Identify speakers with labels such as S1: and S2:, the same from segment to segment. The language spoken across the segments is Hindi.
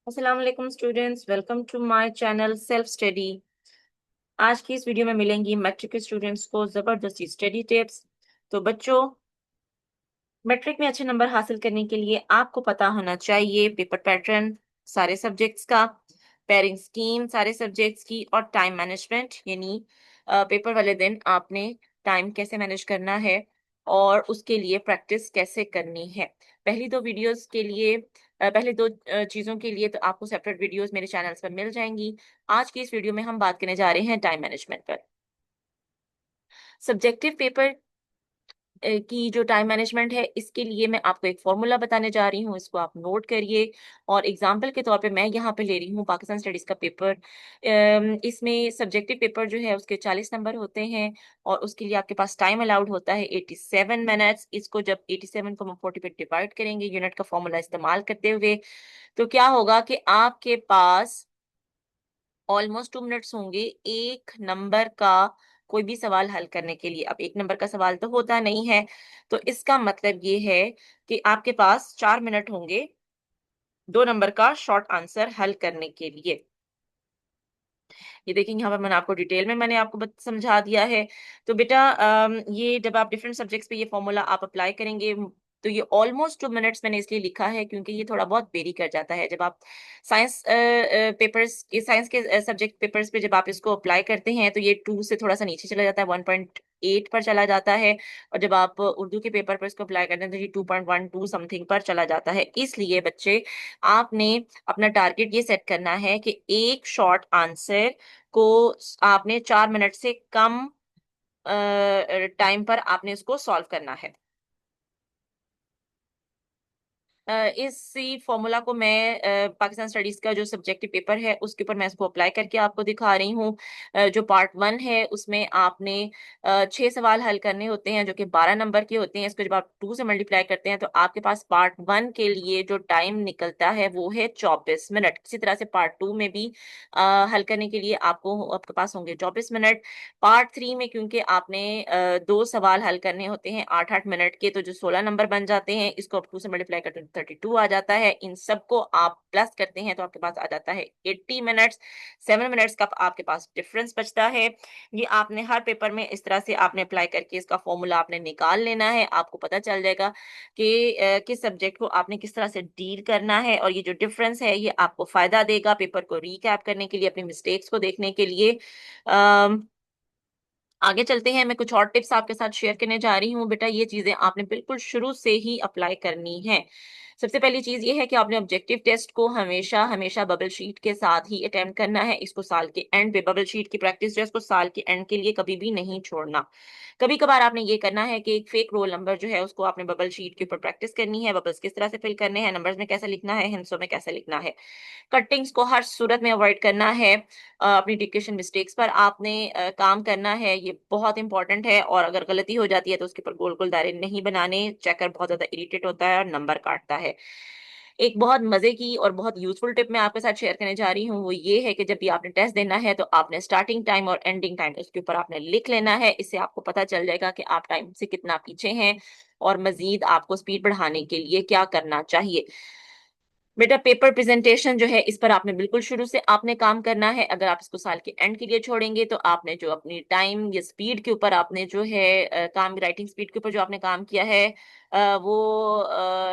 S1: अस्सलाम वालेकुम students, welcome to my channel self study. आज की इस वीडियो में मिलेंगी मैट्रिक के स्टूडेंट्स को जबरदस्ती स्टडी टिप्स। तो बच्चों, मैट्रिक में अच्छे नंबर हासिल करने के लिए आपको पता होना चाहिए पेपर पैटर्न सारे सब्जेक्ट्स का, पेयरिंग स्कीम सारे सब्जेक्ट्स की और टाइम मैनेजमेंट, यानी पेपर वाले दिन आपने टाइम कैसे मैनेज करना है और उसके लिए प्रैक्टिस कैसे करनी है। पहली दो वीडियोस के लिए पहले दो चीज़ों के लिए तो आपको सेपरेट वीडियोस मेरे चैनल्स पर मिल जाएंगी। आज की इस वीडियो में हम बात करने जा रहे हैं टाइम मैनेजमेंट पर। सब्जेक्टिव पेपर की जो टाइम मैनेजमेंट है, इसके लिए मैं आपको एक फॉर्मूला बताने जा रही हूँ, इसको आप नोट करिए। और एग्जांपल के तौर पे मैं यहाँ पे ले रही हूँ पाकिस्तान स्टडीज का पेपर। इसमें सब्जेक्टिव पेपर जो है उसके 40 नंबर होते हैं और उसके लिए आपके पास टाइम अलाउड होता है 87 मिनट्स। इसको जब 87 को हम 40 पे डिवाइड करेंगे यूनिट का फॉर्मूला इस्तेमाल करते हुए, तो क्या होगा कि आपके पास ऑलमोस्ट 2 मिनट्स होंगे एक नंबर का कोई भी सवाल हल करने के लिए। अब एक नंबर का सवाल तो होता नहीं है, तो इसका मतलब ये है कि आपके पास 4 मिनट होंगे 2 नंबर का शॉर्ट आंसर हल करने के लिए। ये देखेंगे यहाँ पर मैंने आपको समझा दिया है। तो बेटा, ये जब आप डिफरेंट सब्जेक्ट्स पे ये फॉर्मूला आप अप्लाई करेंगे, तो ये ऑलमोस्ट 2 मिनट्स मैंने इसलिए लिखा है क्योंकि ये थोड़ा बहुत वेरी कर जाता है। जब आप साइंस के सब्जेक्ट पेपर्स पे जब आप इसको अप्लाई करते हैं तो ये 2 से थोड़ा सा नीचे चला जाता है, 1.8 पर चला जाता है। और जब आप उर्दू के पेपर पर इसको अप्लाई करते हैं तो ये 2.12 समथिंग पर चला जाता है। इसलिए बच्चे, आपने अपना टारगेट ये सेट करना है कि एक शॉर्ट आंसर को आपने 4 मिनट से कम टाइम पर आपने इसको सॉल्व करना है। इसी फॉर्मूला को मैं पाकिस्तान स्टडीज का जो सब्जेक्टिव पेपर है उसके ऊपर मैं इसको अप्लाई करके आपको दिखा रही हूँ। जो पार्ट 1 है उसमें आपने 6 सवाल हल करने होते हैं जो कि 12 नंबर के होते हैं। इसको जब आप 2 से मल्टीप्लाई करते हैं तो आपके पास पार्ट 1 के लिए जो टाइम निकलता है वो है 24 मिनट। इसी तरह से पार्ट 2 में भी हल करने के लिए आपके पास होंगे 24 मिनट। पार्ट 3 में क्योंकि आपने 2 सवाल हल करने होते हैं 8-8 मिनट के, तो जो 16 नंबर बन जाते हैं, इसको आप 2 से मल्टीप्लाई करते हैं 32 आ जाता है। इन सबको आप प्लस करते हैं तो आपके पास आ जाता है 80 मिनट्स। 7 मिनट्स का आपके पास डिफरेंस बचता है। ये आपने हर पेपर में इस तरह से आपने अप्लाई करके इसका फॉर्मूला आपने निकाल लेना है। आपको पता चल जाएगा कि किस सब्जेक्ट को आपने किस तरह से डील करना है, और ये जो डिफरेंस है ये आपको फायदा देगा पेपर को रीकैप करने के लिए, अपनी मिस्टेक्स को देखने के लिए। आगे चलते हैं, मैं कुछ और टिप्स आपके साथ शेयर करने जा रही हूँ। बेटा, ये चीजें आपने बिल्कुल शुरू से ही अप्लाई करनी है। सबसे पहली चीज ये है कि आपने ऑब्जेक्टिव टेस्ट को हमेशा हमेशा बबल शीट के साथ ही अटेम्प्ट करना है। इसको साल के एंड पे, बबल शीट की प्रैक्टिस जो है इसको साल के एंड के लिए कभी भी नहीं छोड़ना। कभी कभार आपने ये करना है कि एक फेक रोल नंबर जो है उसको आपने बबल शीट के ऊपर प्रैक्टिस करनी है, बबल्स किस तरह से फिल करने हैं, नंबर्स में कैसे लिखना है, हिंसों में कैसे लिखना है। कटिंग्स को हर सूरत में अवॉइड करना है। अपनी डिक्टेशन मिस्टेक्स पर आपने काम करना है, ये बहुत इंपॉर्टेंट है। और अगर गलती हो जाती है तो उसके ऊपर गोल गोल दायरे नहीं बनाने। चेकर बहुत ज्यादा इरिटेट होता है और नंबर काटता है। एक बहुत मजे की और बहुत यूजफुल टिप मैं आपके साथ शेयर करने जा रही हूँ, वो ये है कि जब भी आपने टेस्ट देना है तो आपने स्टार्टिंग टाइम और एंडिंग टाइम उसके ऊपर आपने लिख लेना है। इससे आपको पता चल जाएगा कि आप टाइम से कितना पीछे हैं और मजीद आपको स्पीड बढ़ाने के लिए क्या करना चाहिए। बेटा, पेपर प्रेजेंटेशन जो है इस पर आपने बिल्कुल शुरू से आपने काम करना है। अगर आप इसको साल के एंड के लिए छोड़ेंगे तो आपने जो अपनी टाइम या स्पीड के ऊपर आपने जो है काम, राइटिंग स्पीड के ऊपर जो आपने काम किया है, वो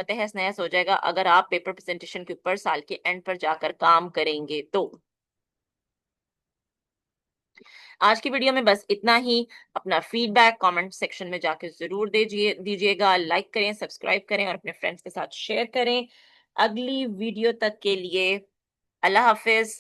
S1: तहस नहस हो जाएगा अगर आप पेपर प्रेजेंटेशन के ऊपर साल के एंड पर जाकर काम करेंगे तो। आज की वीडियो में बस इतना ही। अपना फीडबैक कमेंट सेक्शन में जाकर जरूर दीजिएगा। लाइक करें, सब्सक्राइब करें और अपने फ्रेंड्स के साथ शेयर करें। अगली वीडियो तक के लिए अल्लाह हाफिज।